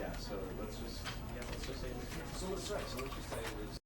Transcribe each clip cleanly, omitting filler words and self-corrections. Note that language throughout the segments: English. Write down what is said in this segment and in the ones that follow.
Yeah, so let's just say it was here. So that's right. So let's just say it was.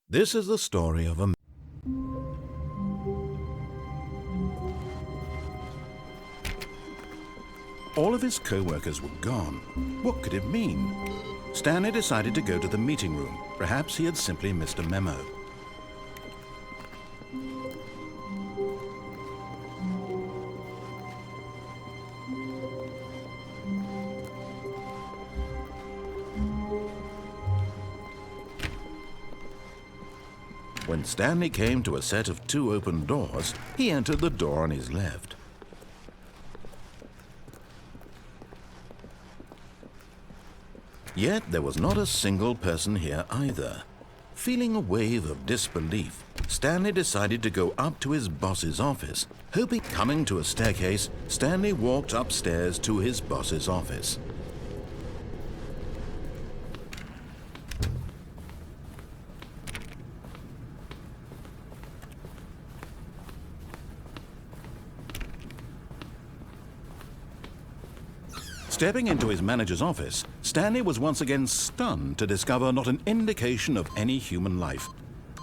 This is the story of a All of his co-workers were gone. What could it mean? Stanley decided to go to the meeting room. Perhaps he had simply missed a memo. When Stanley came to a set of 2 open doors, he entered the door on his left. Yet there was not a single person here either. Feeling a wave of disbelief, Stanley decided to go up to his boss's office. Coming to a staircase, Stanley walked upstairs to his boss's office. Stepping into his manager's office, Stanley was once again stunned to discover not an indication of any human life.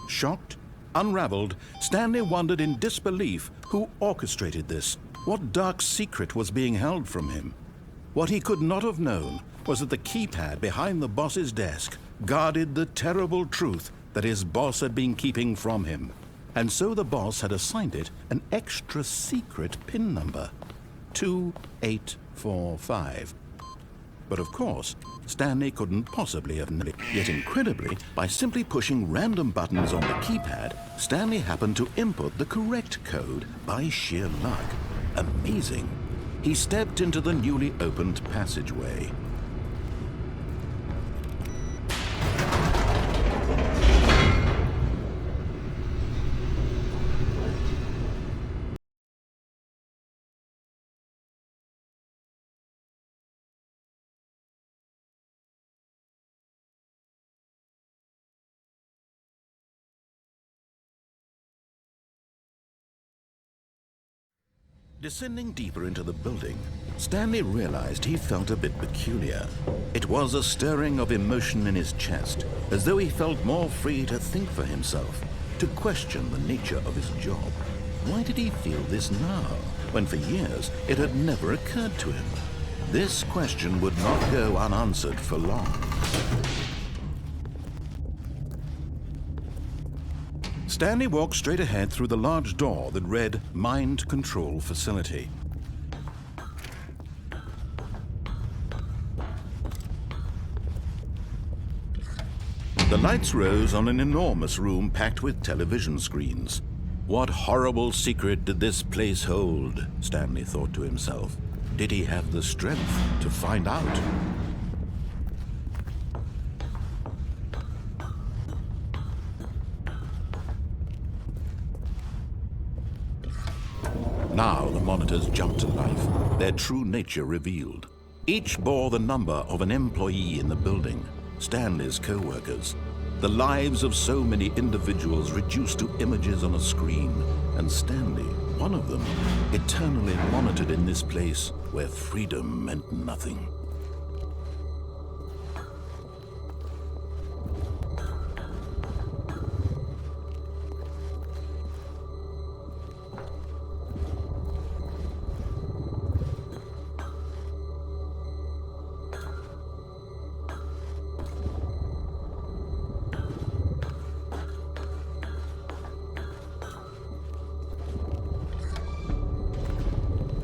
Shocked, unraveled, Stanley wondered in disbelief who orchestrated this. What dark secret was being held from him? What he could not have known was that the keypad behind the boss's desk guarded the terrible truth that his boss had been keeping from him. And so the boss had assigned it an extra secret PIN number, 2845. But of course, Stanley couldn't possibly have known it. Yet incredibly, by simply pushing random buttons on the keypad, Stanley happened to input the correct code by sheer luck. Amazing. He stepped into the newly opened passageway. Descending deeper into the building, Stanley realized he felt a bit peculiar. It was a stirring of emotion in his chest, as though he felt more free to think for himself, to question the nature of his job. Why did he feel this now, when for years it had never occurred to him? This question would not go unanswered for long. Stanley walked straight ahead through the large door that read Mind Control Facility. The lights rose on an enormous room packed with television screens. What horrible secret did this place hold? Stanley thought to himself. Did he have the strength to find out? Now the monitors jumped to life, their true nature revealed. Each bore the number of an employee in the building, Stanley's co-workers. The lives of so many individuals reduced to images on a screen, and Stanley, one of them, eternally monitored in this place where freedom meant nothing.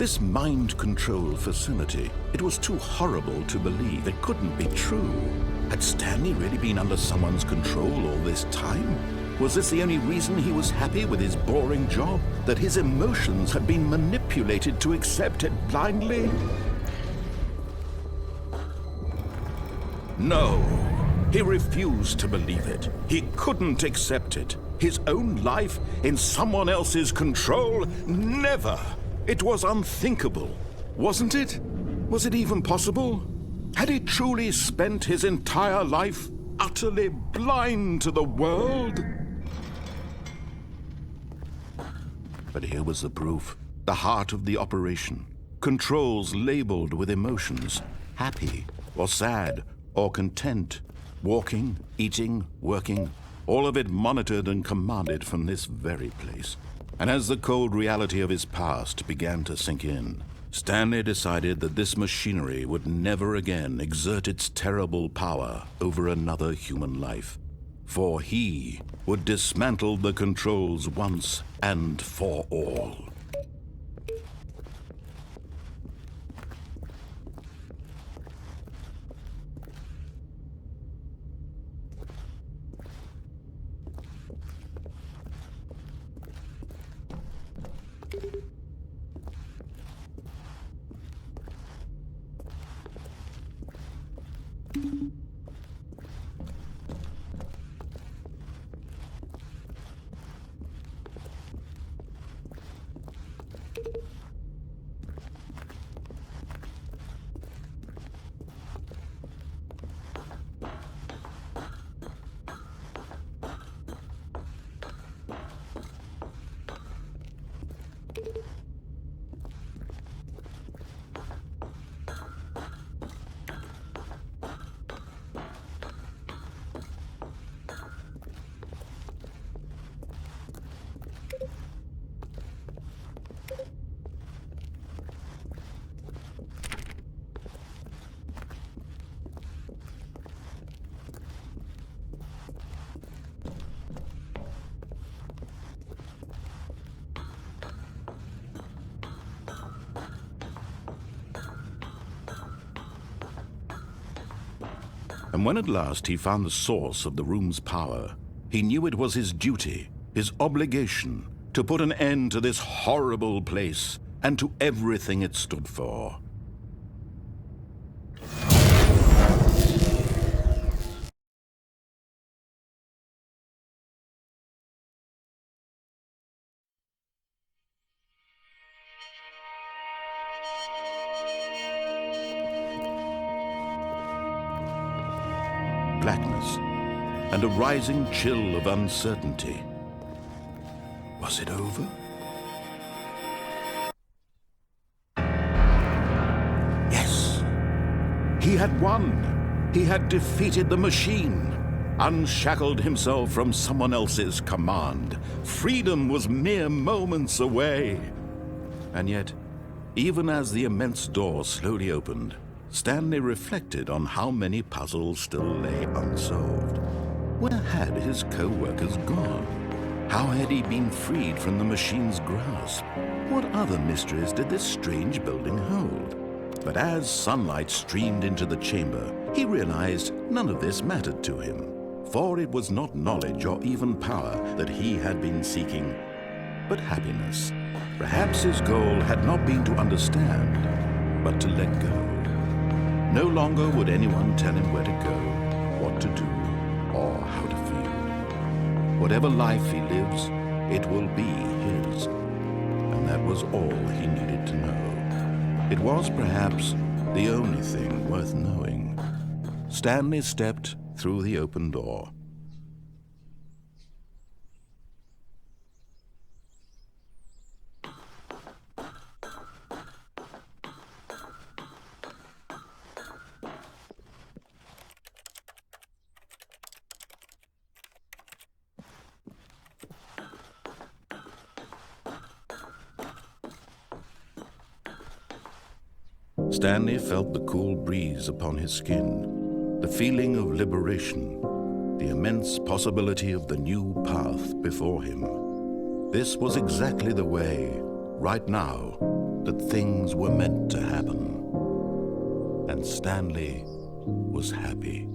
This mind control facility, it was too horrible to believe. It couldn't be true. Had Stanley really been under someone's control all this time? Was this the only reason he was happy with his boring job? That his emotions had been manipulated to accept it blindly? No, he refused to believe it. He couldn't accept it. His own life in someone else's control? Never! It was unthinkable, wasn't it? Was it even possible? Had he truly spent his entire life utterly blind to the world? But here was the proof. The heart of the operation. Controls labeled with emotions. Happy or sad or content. Walking, eating, working. All of it monitored and commanded from this very place. And as the cold reality of his past began to sink in, Stanley decided that this machinery would never again exert its terrible power over another human life. For he would dismantle the controls once and for all. And when at last he found the source of the room's power, he knew it was his duty, his obligation, to put an end to this horrible place and to everything it stood for. Blackness, and a rising chill of uncertainty. Was it over? Yes! He had won! He had defeated the machine, unshackled himself from someone else's command. Freedom was mere moments away. And yet, even as the immense door slowly opened, Stanley reflected on how many puzzles still lay unsolved. Where had his co-workers gone? How had he been freed from the machine's grasp? What other mysteries did this strange building hold? But as sunlight streamed into the chamber, he realized none of this mattered to him, for it was not knowledge or even power that he had been seeking, but happiness. Perhaps his goal had not been to understand, but to let go. No longer would anyone tell him where to go, what to do, or how to feel. Whatever life he lives, it will be his. And that was all he needed to know. It was perhaps the only thing worth knowing. Stanley stepped through the open door. Stanley felt the cool breeze upon his skin, the feeling of liberation, the immense possibility of the new path before him. This was exactly the way, right now, that things were meant to happen. And Stanley was happy.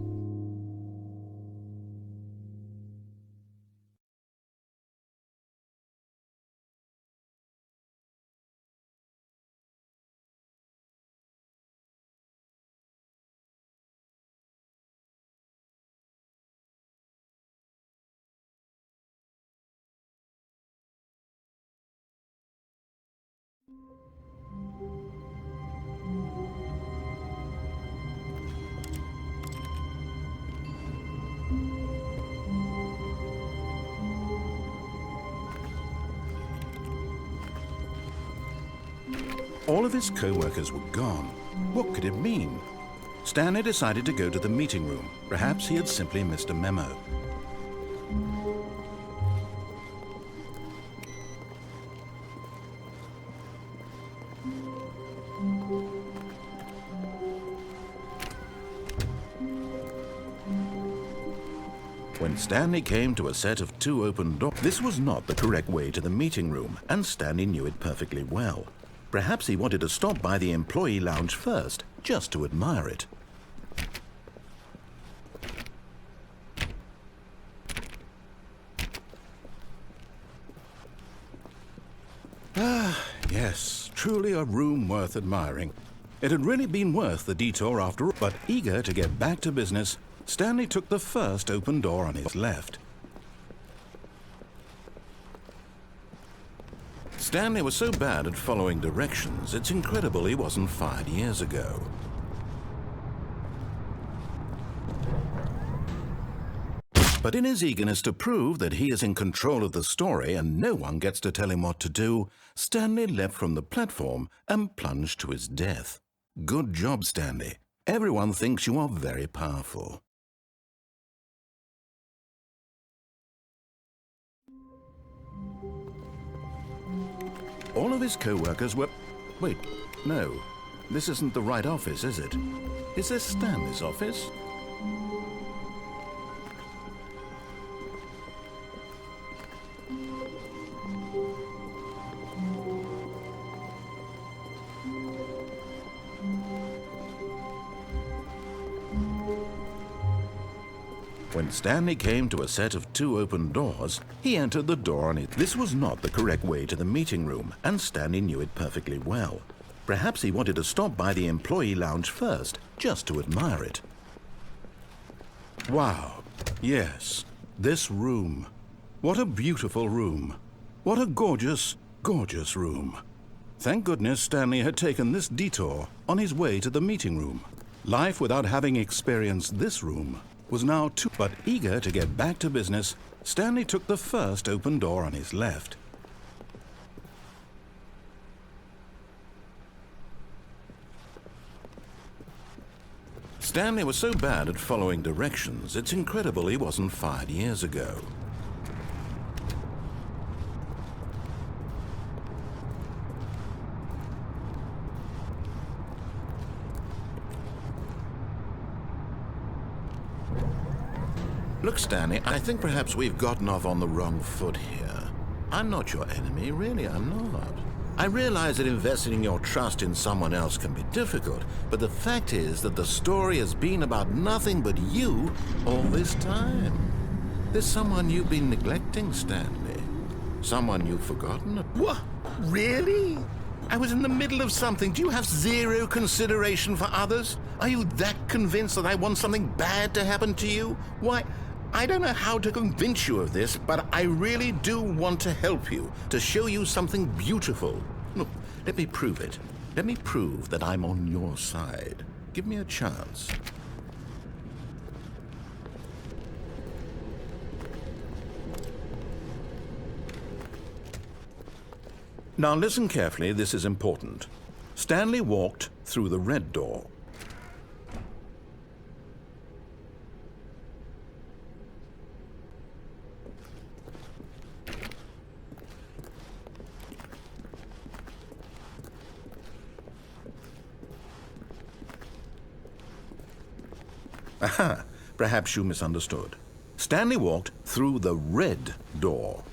All of his co-workers were gone. What could it mean? Stanley decided to go to the meeting room. Perhaps he had simply missed a memo. When Stanley came to a set of 2 open doors, this was not the correct way to the meeting room, and Stanley knew it perfectly well. Perhaps he wanted to stop by the employee lounge first, just to admire it. Yes, truly a room worth admiring. It had really been worth the detour after all, but eager to get back to business, Stanley took the first open door on his left. Stanley was so bad at following directions, it's incredible he wasn't fired years ago. But in his eagerness to prove that he is in control of the story and no one gets to tell him what to do, Stanley leapt from the platform and plunged to his death. Good job, Stanley. Everyone thinks you are very powerful. All of his co-workers were... Wait, no. This isn't the right office, is it? Is this Stanley's office? When Stanley came to a set of 2 open doors, he entered the door on it. This was not the correct way to the meeting room, and Stanley knew it perfectly well. Perhaps he wanted to stop by the employee lounge first, just to admire it. Wow, yes, this room. What a beautiful room. What a gorgeous, gorgeous room. Thank goodness Stanley had taken this detour on his way to the meeting room. Life without having experienced this room was now too, but eager to get back to business, Stanley took the first open door on his left. Stanley was so bad at following directions, it's incredible he wasn't fired years ago. Look, Stanley, I think perhaps we've gotten off on the wrong foot here. I'm not your enemy, really, I'm not. I realize that investing your trust in someone else can be difficult, but the fact is that the story has been about nothing but you all this time. There's someone you've been neglecting, Stanley. Someone you've forgotten. What? Really? I was in the middle of something. Do you have zero consideration for others? Are you that convinced that I want something bad to happen to you? Why, I don't know how to convince you of this, but I really do want to help you, to show you something beautiful. Look, let me prove it. Let me prove that I'm on your side. Give me a chance. Now listen carefully, this is important. Stanley walked through the red door. Aha, perhaps you misunderstood. Stanley walked through the red door.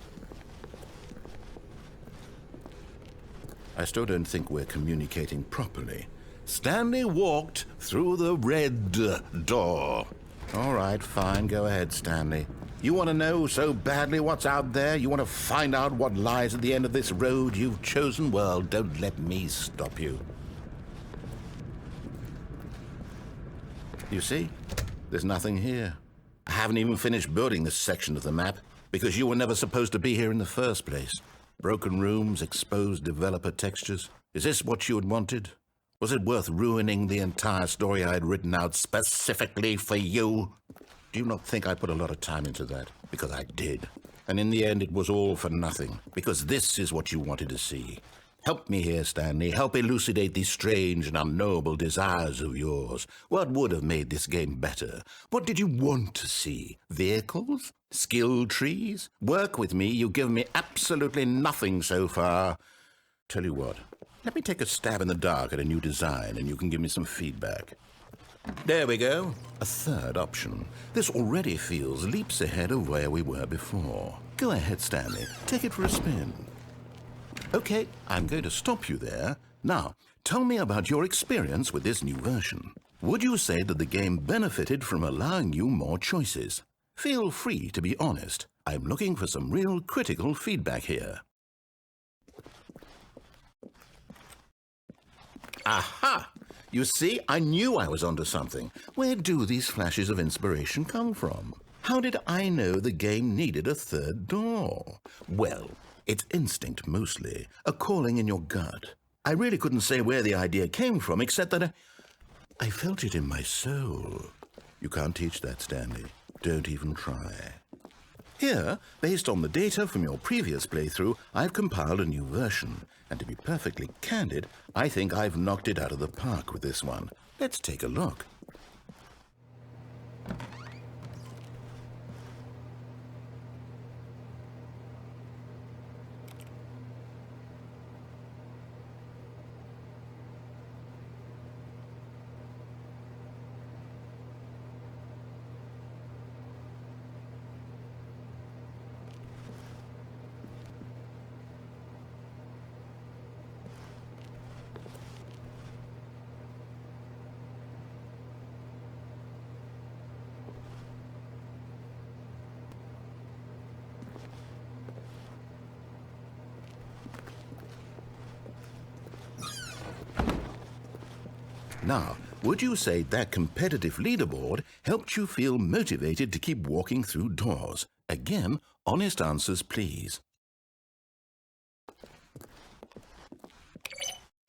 I still don't think we're communicating properly. Stanley walked through the red door. All right, fine, go ahead, Stanley. You want to know so badly what's out there? You want to find out what lies at the end of this road you've chosen? Well, don't let me stop you. You see? There's nothing here. I haven't even finished building this section of the map because you were never supposed to be here in the first place. Broken rooms, exposed developer textures. Is this what you had wanted? Was it worth ruining the entire story I had written out specifically for you? Do you not think I put a lot of time into that? Because I did. And in the end, it was all for nothing. Because this is what you wanted to see. Help me here, Stanley. Help elucidate these strange and unknowable desires of yours. What would have made this game better? What did you want to see? Vehicles? Skill trees? Work with me. You've given me absolutely nothing so far. Tell you what. Let me take a stab in the dark at a new design, and you can give me some feedback. There we go. A third option. This already feels leaps ahead of where we were before. Go ahead, Stanley. Take it for a spin. Okay, I'm going to stop you there. Now, tell me about your experience with this new version. Would you say that the game benefited from allowing you more choices? Feel free to be honest. I'm looking for some real critical feedback here. Aha! You see, I knew I was onto something. Where do these flashes of inspiration come from? How did I know the game needed a third door? Well, it's instinct mostly, a calling in your gut. I really couldn't say where the idea came from, except that I felt it in my soul. You can't teach that, Stanley. Don't even try. Here, based on the data from your previous playthrough, I've compiled a new version. And to be perfectly candid, I think I've knocked it out of the park with this one. Let's take a look. Now, would you say that competitive leaderboard helped you feel motivated to keep walking through doors? Again, honest answers, please.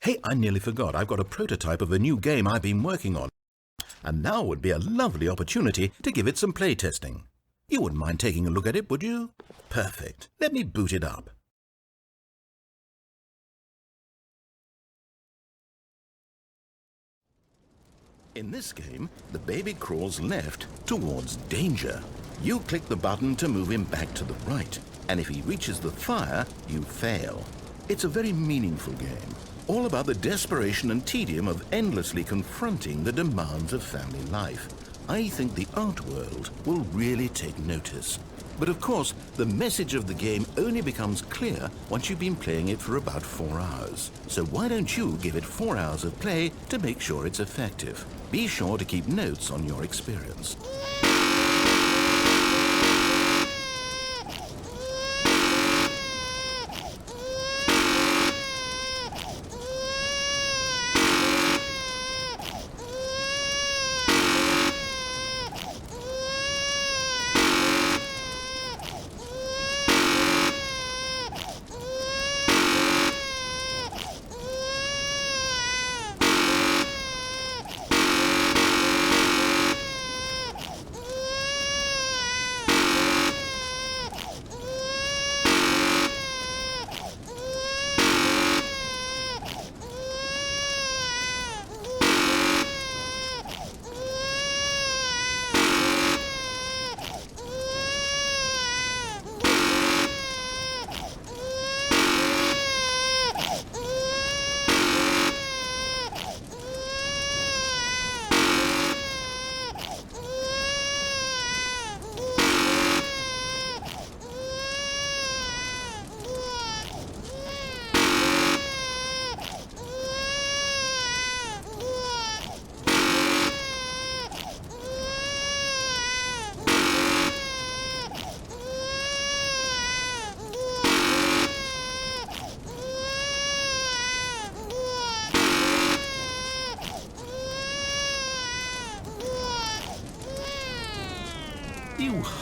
Hey, I nearly forgot. I've got a prototype of a new game I've been working on. And now would be a lovely opportunity to give it some playtesting. You wouldn't mind taking a look at it, would you? Perfect. Let me boot it up. In this game, the baby crawls left towards danger. You click the button to move him back to the right, and if he reaches the fire, you fail. It's a very meaningful game, all about the desperation and tedium of endlessly confronting the demands of family life. I think the art world will really take notice. But of course, the message of the game only becomes clear once you've been playing it for about 4 hours. So why don't you give it 4 hours of play to make sure it's effective? Be sure to keep notes on your experience.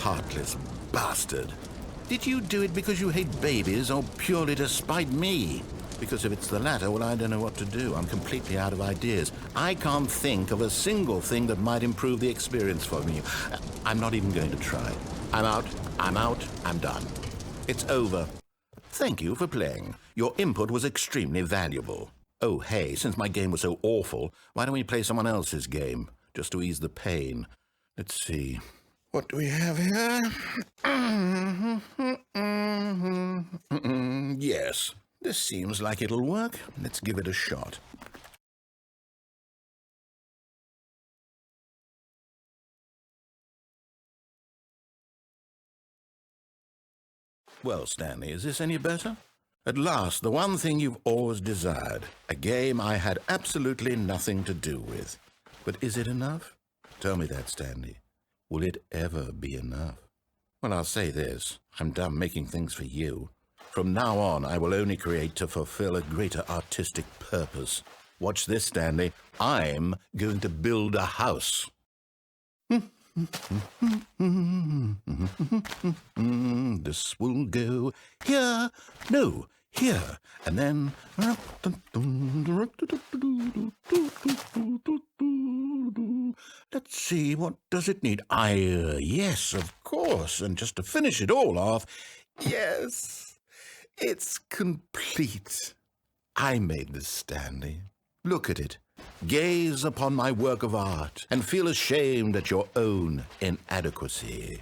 heartless bastard. Did you do it because you hate babies or purely to spite me? Because if it's the latter, well, I don't know what to do. I'm completely out of ideas. I can't think of a single thing that might improve the experience for me. I'm not even going to try. I'm out, I'm done. It's over. Thank you for playing. Your input was extremely valuable. Oh, hey, since my game was so awful, why don't we play someone else's game, just to ease the pain? Let's see. What do we have here? Yes, this seems like it'll work. Let's give it a shot. Well, Stanley, is this any better? At last, the one thing you've always desired. A game I had absolutely nothing to do with. But is it enough? Tell me that, Stanley. Will it ever be enough? Well, I'll say this. I'm done making things for you. From now on, I will only create to fulfill a greater artistic purpose. Watch this, Stanley. I'm going to build a house. This will go here, no, here, and then... Let's see, what does it need? Yes, of course, and just to finish it all off, yes, it's complete. I made this, Stanley. Look at it. Gaze upon my work of art and feel ashamed at your own inadequacy.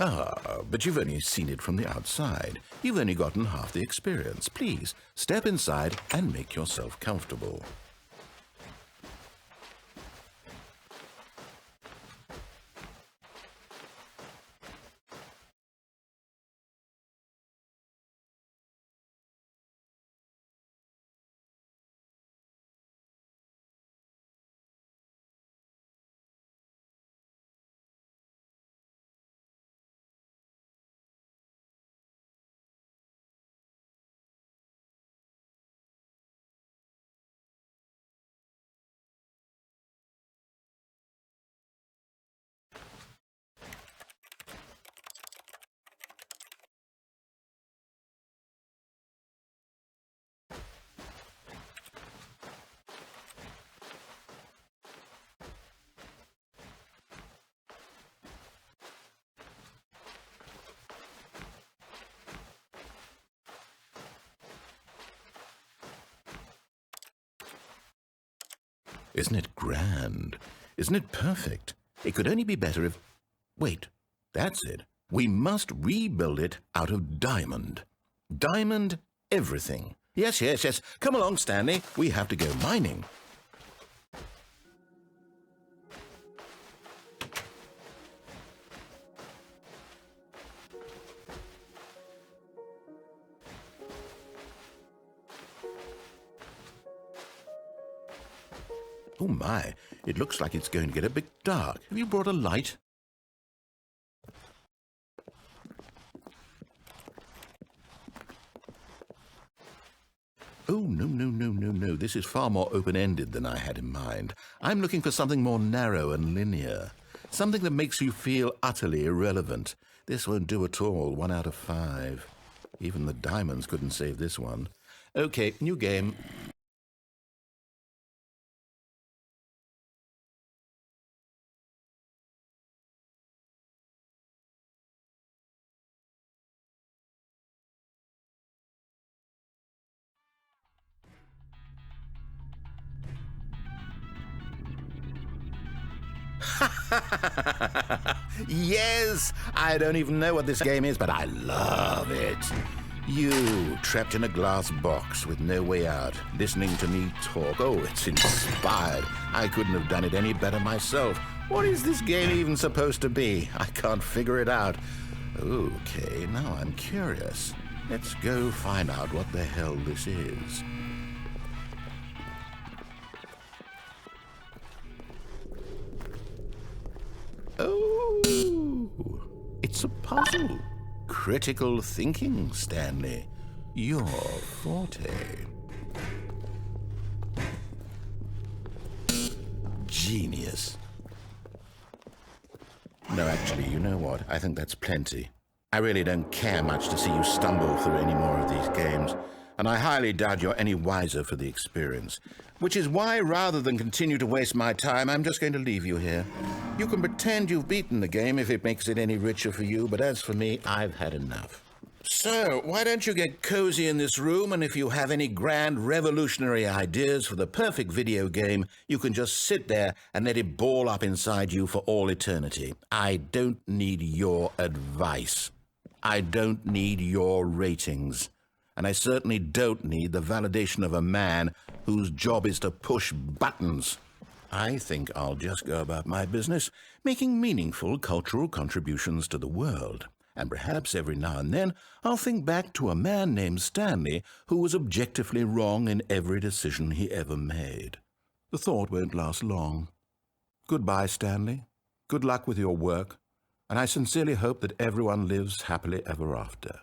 Ah, but you've only seen it from the outside. You've only gotten half the experience. Please, step inside and make yourself comfortable. Isn't it grand? Isn't it perfect? It could only be better if... Wait, that's it. We must rebuild it out of diamond. Diamond everything. Yes, yes, yes. Come along, Stanley. We have to go mining. Oh my, it looks like it's going to get a bit dark. Have you brought a light? Oh, no. This is far more open-ended than I had in mind. I'm looking for something more narrow and linear. Something that makes you feel utterly irrelevant. This won't do at all. 1 out of 5. Even the diamonds couldn't save this one. Okay, new game. Yes! I don't even know what this game is, but I love it. You, trapped in a glass box with no way out, listening to me talk. Oh, it's inspired. I couldn't have done it any better myself. What is this game even supposed to be? I can't figure it out. Okay, now I'm curious. Let's go find out what the hell this is. Oh, it's a puzzle. Critical thinking, Stanley. Your forte. Genius. No, actually, you know what? I think that's plenty. I really don't care much to see you stumble through any more of these games, and I highly doubt you're any wiser for the experience. Which is why, rather than continue to waste my time, I'm just going to leave you here. You can pretend you've beaten the game if it makes it any richer for you, but as for me, I've had enough. So, why don't you get cozy in this room, and if you have any grand revolutionary ideas for the perfect video game, you can just sit there and let it ball up inside you for all eternity. I don't need your advice. I don't need your ratings. And I certainly don't need the validation of a man whose job is to push buttons. I think I'll just go about my business, making meaningful cultural contributions to the world. And perhaps every now and then I'll think back to a man named Stanley who was objectively wrong in every decision he ever made. The thought won't last long. Goodbye, Stanley. Good luck with your work, and I sincerely hope that everyone lives happily ever after.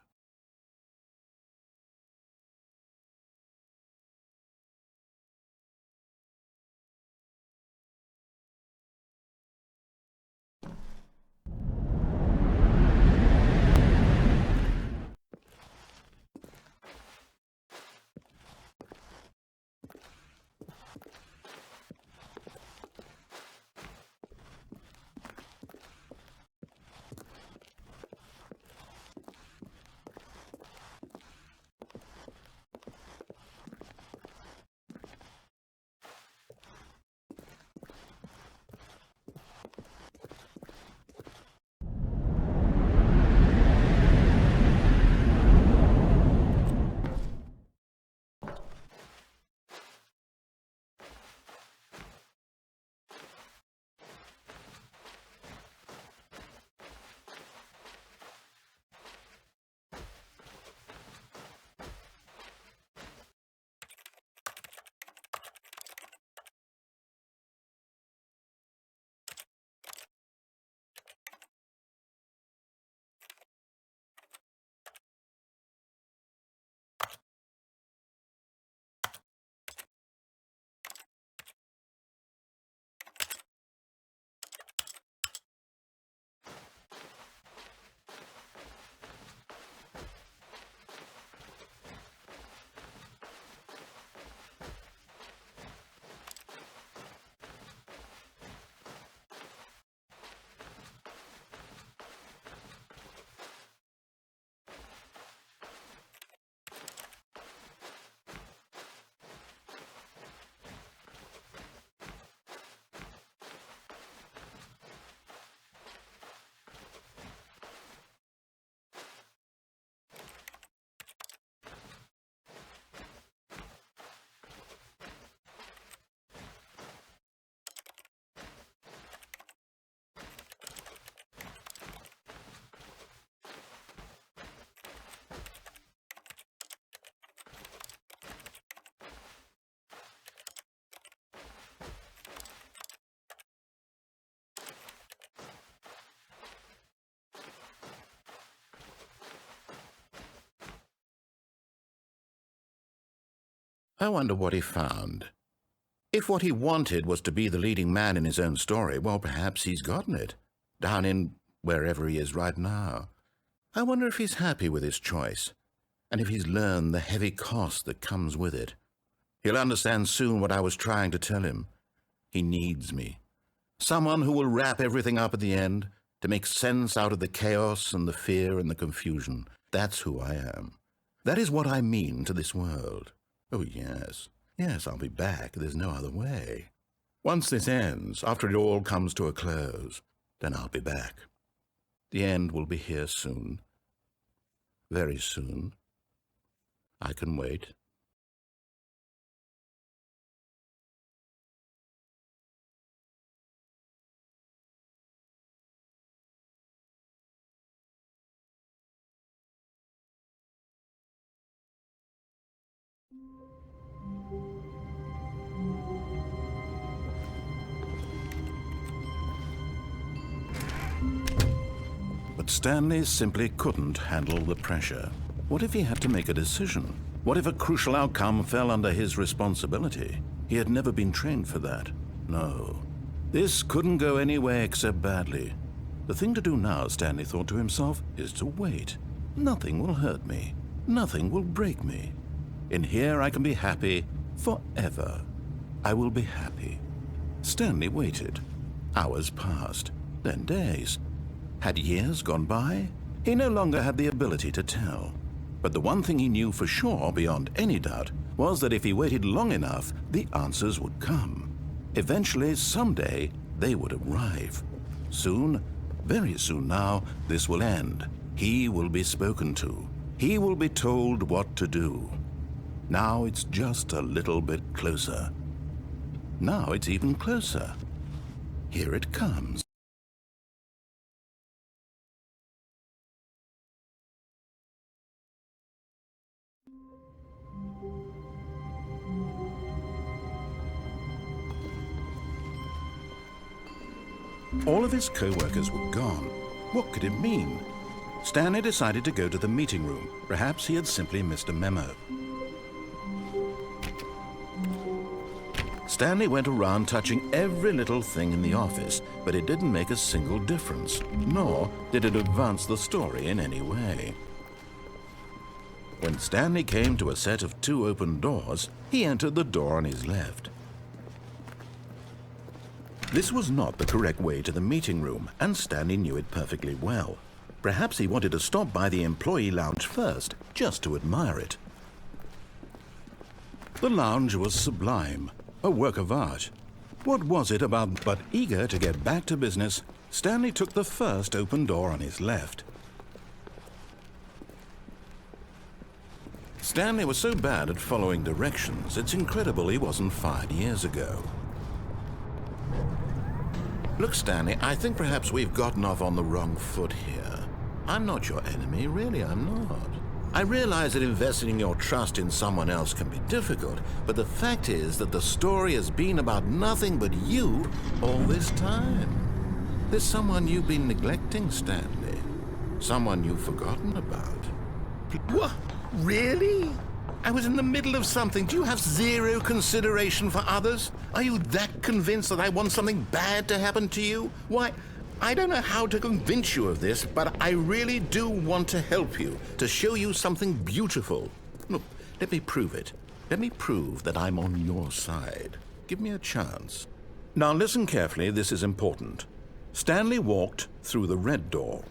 I wonder what he found. If what he wanted was to be the leading man in his own story, well, perhaps he's gotten it, down in wherever he is right now. I wonder if he's happy with his choice, and if he's learned the heavy cost that comes with it. He'll understand soon what I was trying to tell him. He needs me. Someone who will wrap everything up at the end, to make sense out of the chaos and the fear and the confusion. That's who I am. That is what I mean to this world. Oh, yes. Yes, I'll be back. There's no other way. Once this ends, after it all comes to a close, then I'll be back. The end will be here soon. Very soon. I can wait. But Stanley simply couldn't handle the pressure. What if he had to make a decision? What if a crucial outcome fell under his responsibility? He had never been trained for that. No. This couldn't go any way except badly. The thing to do now, Stanley thought to himself, is to wait. Nothing will hurt me. Nothing will break me. In here I can be happy forever. I will be happy. Stanley waited. Hours passed, then days. Had years gone by? He no longer had the ability to tell. But the one thing he knew for sure, beyond any doubt, was that if he waited long enough, the answers would come. Eventually, someday, they would arrive. Soon, very soon now, this will end. He will be spoken to. He will be told what to do. Now it's just a little bit closer. Now it's even closer. Here it comes. All of his co-workers were gone. What could it mean? Stanley decided to go to the meeting room. Perhaps he had simply missed a memo. Stanley went around touching every little thing in the office, but it didn't make a single difference, nor did it advance the story in any way. When Stanley came to a set of 2 open doors, he entered the door on his left. This was not the correct way to the meeting room, and Stanley knew it perfectly well. Perhaps he wanted to stop by the employee lounge first, just to admire it. The lounge was sublime, a work of art. What was it about? But eager to get back to business, Stanley took the first open door on his left. Stanley was so bad at following directions, it's incredible he wasn't fired years ago. Look, Stanley, I think perhaps we've gotten off on the wrong foot here. I'm not your enemy, really, I'm not. I realize that investing your trust in someone else can be difficult, but the fact is that the story has been about nothing but you all this time. There's someone you've been neglecting, Stanley. Someone you've forgotten about. What? Really? I was in the middle of something. Do you have zero consideration for others? Are you that convinced that I want something bad to happen to you? Why, I don't know how to convince you of this, but I really do want to help you, to show you something beautiful. Look, let me prove it. Let me prove that I'm on your side. Give me a chance. Now listen carefully, this is important. Stanley walked through the red door.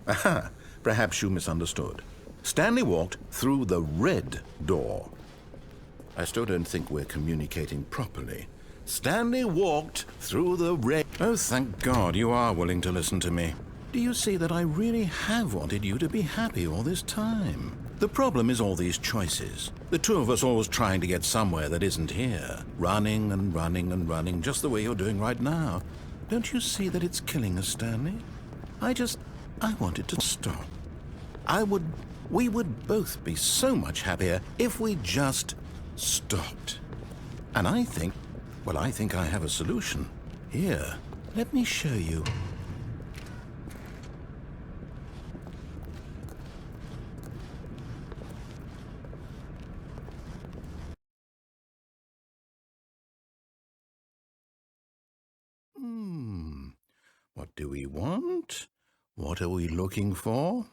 Aha, perhaps you misunderstood. Stanley walked through the red door. I still don't think we're communicating properly. Stanley walked through the red... Oh, thank God you are willing to listen to me. Do you see that I really have wanted you to be happy all this time? The problem is all these choices. The 2 of us always trying to get somewhere that isn't here. Running and running and running, just the way you're doing right now. Don't you see that it's killing us, Stanley? I wanted to stop. We would both be so much happier if we just stopped. And I think I have a solution. Here, let me show you. What do we want? What are we looking for?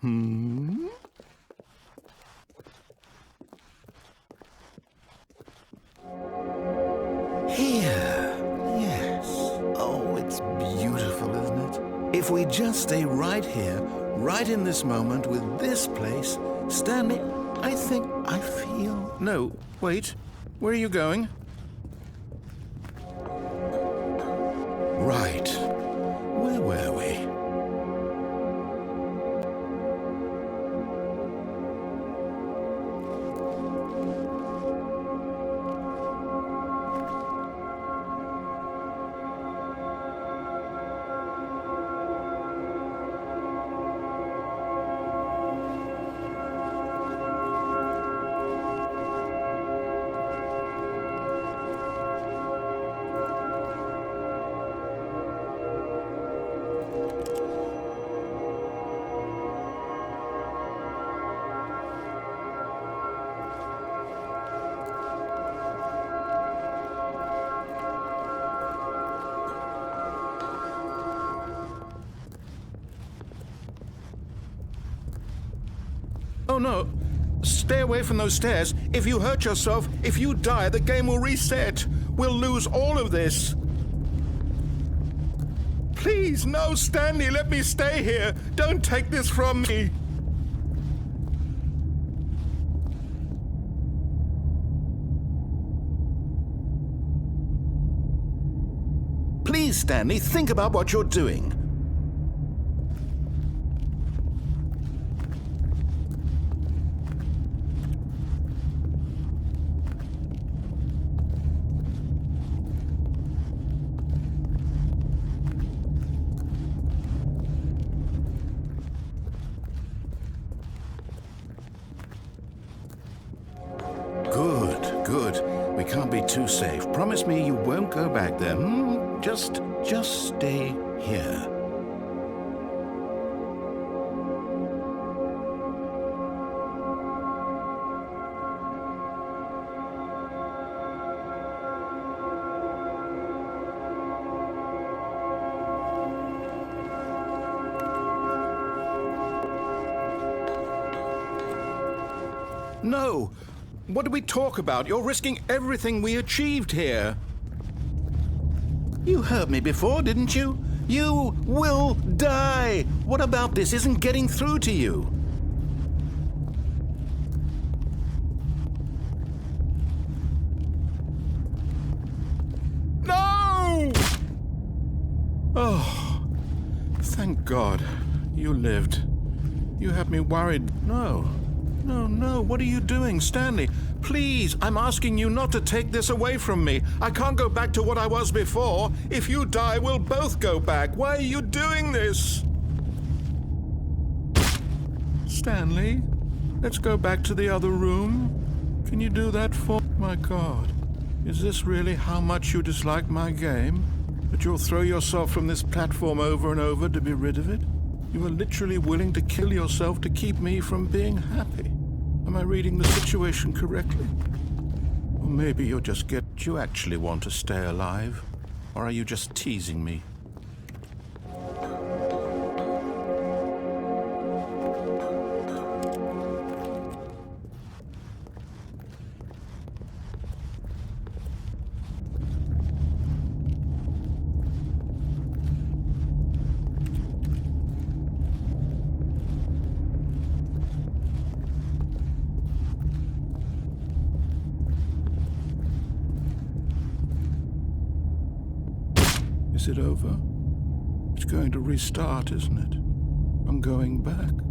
Here. Yes. Oh, it's beautiful, isn't it? If we just stay right here, right in this moment with this place, Stanley, I feel... No, wait. Where are you going? Right. Where were we? Oh no! Stay away from those stairs. If you hurt yourself, if you die, the game will reset. We'll lose all of this. Please, no, Stanley, let me stay here. Don't take this from me. Please, Stanley, think about what you're doing. Good. We can't be too safe. Promise me you won't go back there. Just stay here. No! What did we talk about? You're risking everything we achieved here. You heard me before, didn't you? You will die! What about this isn't getting through to you? No! Oh, thank God. You lived. You had me worried. No, what are you doing, Stanley? Please, I'm asking you not to take this away from me. I can't go back to what I was before. If you die, we'll both go back. Why are you doing this? Stanley, let's go back to the other room. Can you do that for... My God, is this really how much you dislike my game? That you'll throw yourself from this platform over and over to be rid of it? You were literally willing to kill yourself to keep me from being happy. Am I reading the situation correctly? Or maybe you're just do you actually want to stay alive? Or are you just teasing me? Is it over? It's going to restart, isn't it? I'm going back.